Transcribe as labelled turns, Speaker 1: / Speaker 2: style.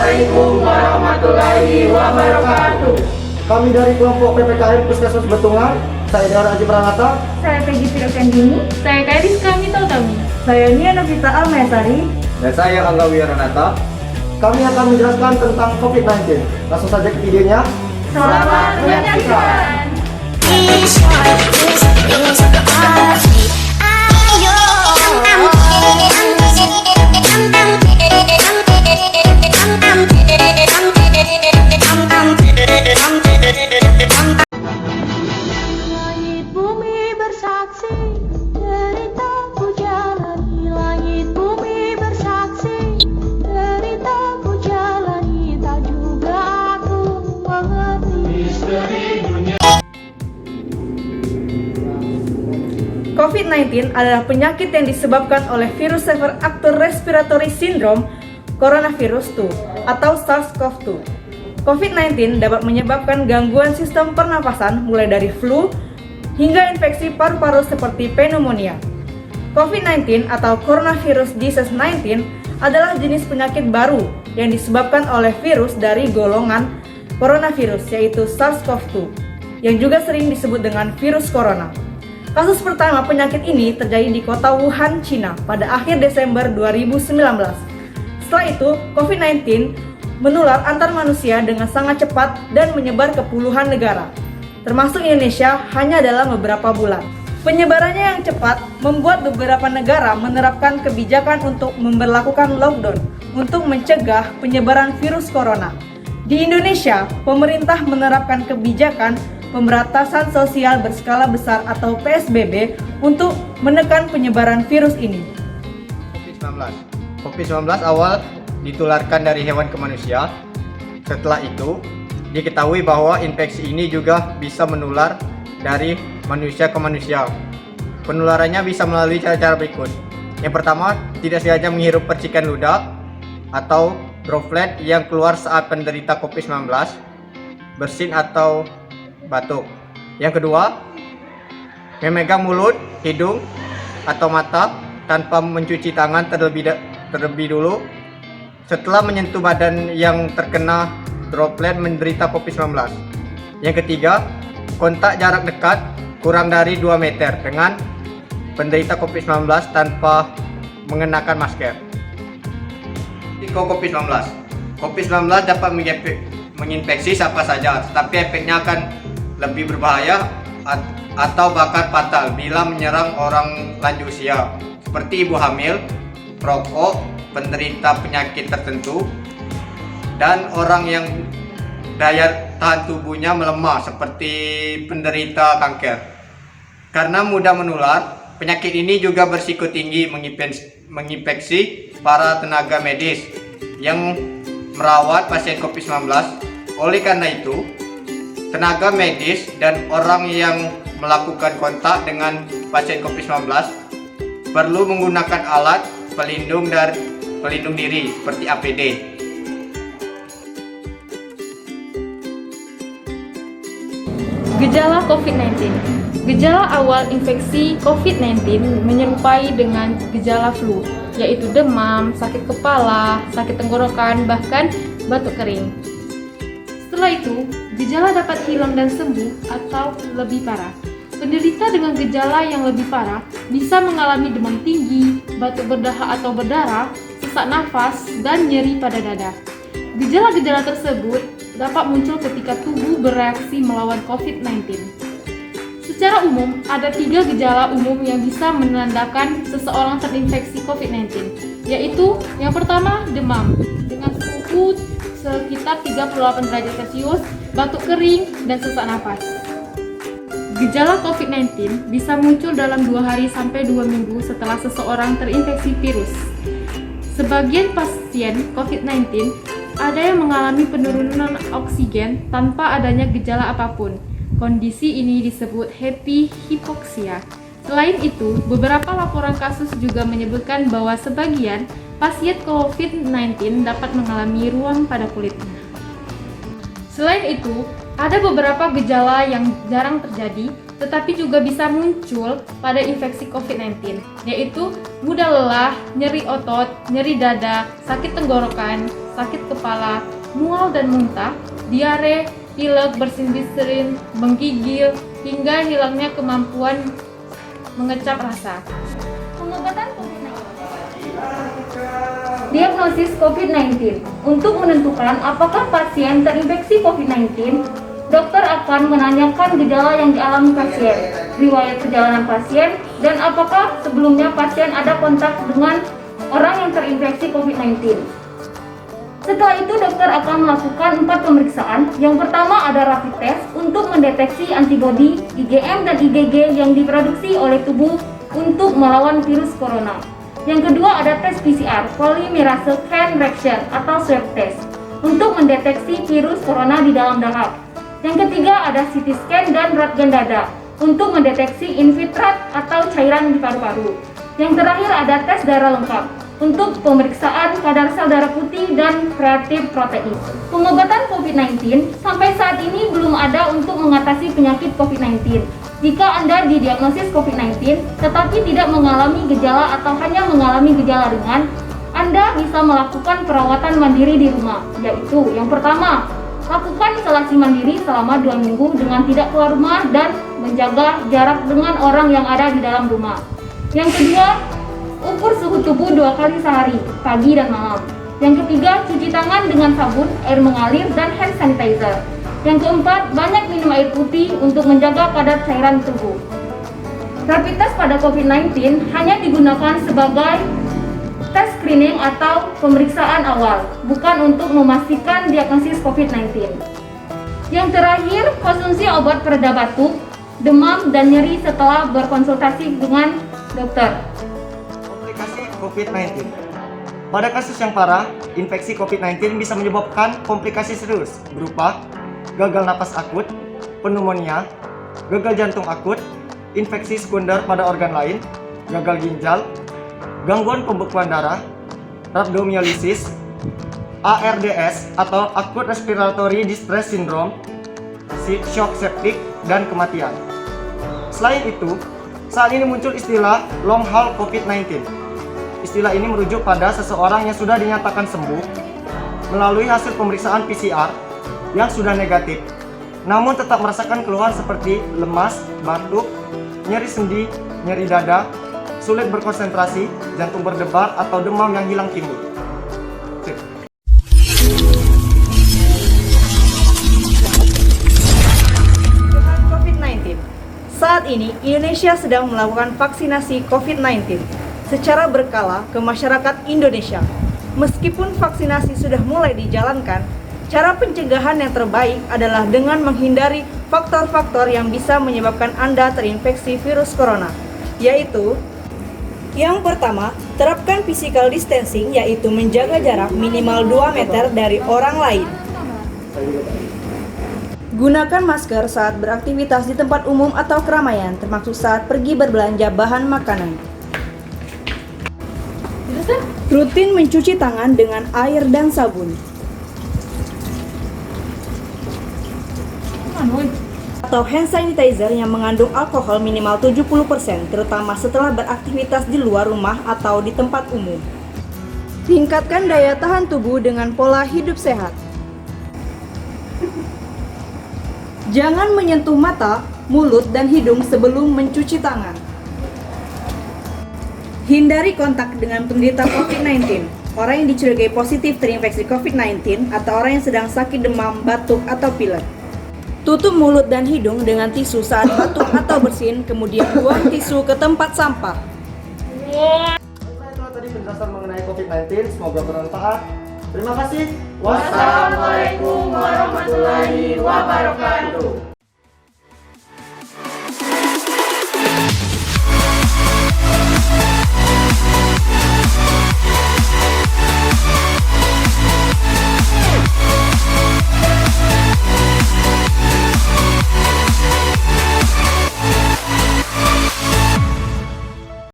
Speaker 1: Assalamualaikum warahmatullahi wabarakatuh.
Speaker 2: Kami dari kelompok PPKM Puskesmas Betungan, saya Dara Aji Pranata.
Speaker 3: Saya Peggy Firokandini. Saya Kadis Kami Tautami. Saya Nia Novita Almayasari.
Speaker 4: Dan saya Angga Wiranata.
Speaker 2: Kami akan menjelaskan tentang COVID-19. Langsung saja ke videonya.
Speaker 3: Selamat menyaksikan.
Speaker 5: Langit bumi bersaksi, deritaku jalani. Langit bumi bersaksi, deritaku jalani. Tak juga aku mengerti.
Speaker 3: COVID-19 adalah penyakit yang disebabkan oleh virus Severe Acute Respiratory Syndrome Coronavirus 2 atau SARS-CoV-2. COVID-19 dapat menyebabkan gangguan sistem pernafasan mulai dari flu hingga infeksi paru-paru seperti pneumonia. COVID-19 atau Coronavirus Disease 19 adalah jenis penyakit baru yang disebabkan oleh virus dari golongan coronavirus yaitu SARS-CoV-2 yang juga sering disebut dengan virus corona. Kasus pertama penyakit ini terjadi di kota Wuhan, Cina pada akhir Desember 2019. Setelah itu, COVID-19 menular antar manusia dengan sangat cepat dan menyebar ke puluhan negara, termasuk Indonesia hanya dalam beberapa bulan. Penyebarannya yang cepat membuat beberapa negara menerapkan kebijakan untuk memberlakukan lockdown untuk mencegah penyebaran virus corona. Di Indonesia, pemerintah menerapkan kebijakan pemberantasan sosial berskala besar atau PSBB untuk menekan penyebaran virus ini.
Speaker 4: COVID-19 awal ditularkan dari hewan ke manusia. Setelah itu, diketahui bahwa infeksi ini juga bisa menular dari manusia ke manusia. Penularannya bisa melalui cara-cara berikut. Yang pertama, tidak sengaja menghirup percikan ludah atau droplet yang keluar saat penderita COVID-19, bersin atau batuk. Yang kedua, memegang mulut, hidung, atau mata tanpa mencuci tangan terlebih dulu setelah menyentuh badan yang terkena droplet menderita COVID-19. Yang ketiga, kontak jarak dekat kurang dari 2 meter dengan penderita COVID-19 tanpa mengenakan masker. Risiko COVID-19. COVID-19 dapat menginfeksi siapa saja, tetapi efeknya akan lebih berbahaya atau bahkan fatal bila menyerang orang lanjut usia, seperti ibu hamil, perokok, penderita penyakit tertentu, dan orang yang daya tahan tubuhnya melemah seperti penderita kanker. Karena mudah menular, penyakit ini juga berisiko tinggi menginfeksi para tenaga medis yang merawat pasien COVID-19. Oleh karena itu, tenaga medis dan orang yang melakukan kontak dengan pasien COVID-19 perlu menggunakan alat pelindung diri seperti APD.
Speaker 6: Gejala COVID-19. Gejala awal infeksi COVID-19 menyerupai dengan gejala flu, yaitu demam, sakit kepala, sakit tenggorokan, bahkan batuk kering. Setelah itu, gejala dapat hilang dan sembuh atau lebih parah. Penderita dengan gejala yang lebih parah bisa mengalami demam tinggi, batuk berdahak atau berdarah, sesak nafas, dan nyeri pada dada. Gejala-gejala tersebut dapat muncul ketika tubuh bereaksi melawan COVID-19. Secara umum, ada 3 gejala umum yang bisa menandakan seseorang terinfeksi COVID-19, yaitu yang pertama demam dengan suhu sekitar 38 derajat Celcius, batuk kering, dan sesak nafas. Gejala COVID-19 bisa muncul dalam 2 hari sampai 2 minggu setelah seseorang terinfeksi virus. Sebagian pasien COVID-19 ada yang mengalami penurunan oksigen tanpa adanya gejala apapun. Kondisi ini disebut happy hypoxia. Selain itu, beberapa laporan kasus juga menyebutkan bahwa sebagian pasien COVID-19 dapat mengalami ruam pada kulitnya. Selain itu, ada beberapa gejala yang jarang terjadi, tetapi juga bisa muncul pada infeksi COVID-19, yaitu mudah lelah, nyeri otot, nyeri dada, sakit tenggorokan, sakit kepala, mual dan muntah, diare, pilek, bersin-bersin, menggigil, hingga hilangnya kemampuan mengecap rasa.
Speaker 5: Pengobatan COVID-19. Diagnosis COVID-19. Untuk menentukan apakah pasien terinfeksi COVID-19, dokter akan menanyakan gejala yang dialami pasien, riwayat perjalanan pasien, dan apakah sebelumnya pasien ada kontak dengan orang yang terinfeksi COVID-19. Setelah itu dokter akan melakukan 4 pemeriksaan. Yang pertama ada rapid test untuk mendeteksi antibodi, IgM dan IgG yang diproduksi oleh tubuh untuk melawan virus corona. Yang kedua ada tes PCR, polymerase chain reaction atau swab test untuk mendeteksi virus corona di dalam darah. Yang ketiga ada CT scan dan rentgen dada untuk mendeteksi infiltrat atau cairan di paru-paru. Yang terakhir ada tes darah lengkap untuk pemeriksaan kadar sel darah putih dan kreatif protein. Pengobatan COVID-19 sampai saat ini belum ada untuk mengatasi penyakit COVID-19. Jika Anda didiagnosis COVID-19 tetapi tidak mengalami gejala atau hanya mengalami gejala ringan, Anda bisa melakukan perawatan mandiri di rumah, yaitu yang pertama, lakukan isolasi mandiri selama 2 minggu dengan tidak keluar rumah dan menjaga jarak dengan orang yang ada di dalam rumah. Yang kedua, ukur suhu tubuh 2 kali sehari, pagi dan malam. Yang ketiga, cuci tangan dengan sabun, air mengalir, dan hand sanitizer. Yang keempat, banyak minum air putih untuk menjaga kadar cairan tubuh. Rapid test pada COVID-19 hanya digunakan sebagai tes screening atau pemeriksaan awal, bukan untuk memastikan diagnosis COVID-19. Yang terakhir, konsumsi obat pereda batuk, demam, dan nyeri setelah berkonsultasi dengan dokter.
Speaker 2: Komplikasi COVID-19. Pada kasus yang parah, infeksi COVID-19 bisa menyebabkan komplikasi serius berupa gagal napas akut, pneumonia, gagal jantung akut, infeksi sekunder pada organ lain, gagal ginjal, gangguan pembekuan darah, rhabdomyolysis, ARDS atau Acute Respiratory Distress Syndrome, shock septic, dan kematian. Selain itu, saat ini muncul istilah long haul COVID-19. Istilah ini merujuk pada seseorang yang sudah dinyatakan sembuh melalui hasil pemeriksaan PCR yang sudah negatif, namun tetap merasakan keluhan seperti lemas, batuk, nyeri sendi, nyeri dada, sulit berkonsentrasi, jantung berdebar, atau demam yang hilang timbul.
Speaker 3: COVID-19. Saat ini, Indonesia sedang melakukan vaksinasi COVID-19 secara berkala ke masyarakat Indonesia. Meskipun vaksinasi sudah mulai dijalankan, cara pencegahan yang terbaik adalah dengan menghindari faktor-faktor yang bisa menyebabkan Anda terinfeksi virus corona, yaitu yang pertama, terapkan physical distancing, yaitu menjaga jarak minimal 2 meter dari orang lain. Gunakan masker saat beraktivitas di tempat umum atau keramaian, termasuk saat pergi berbelanja bahan makanan. Rutin mencuci tangan dengan air dan sabun. Atau hand sanitizer yang mengandung alkohol minimal 70%, terutama setelah beraktivitas di luar rumah atau di tempat umum. Tingkatkan daya tahan tubuh dengan pola hidup sehat. Jangan menyentuh mata, mulut, dan hidung sebelum mencuci tangan. Hindari kontak dengan penderita COVID-19, orang yang dicurigai positif terinfeksi COVID-19, atau orang yang sedang sakit demam, batuk, atau pilek. Tutup mulut dan hidung dengan tisu saat batuk atau bersin, kemudian buang tisu ke tempat sampah.
Speaker 2: Itulah tadi penjelasan mengenai COVID-19, semoga bermanfaat. Terima kasih.
Speaker 1: Wassalamualaikum warahmatullahi wabarakatuh.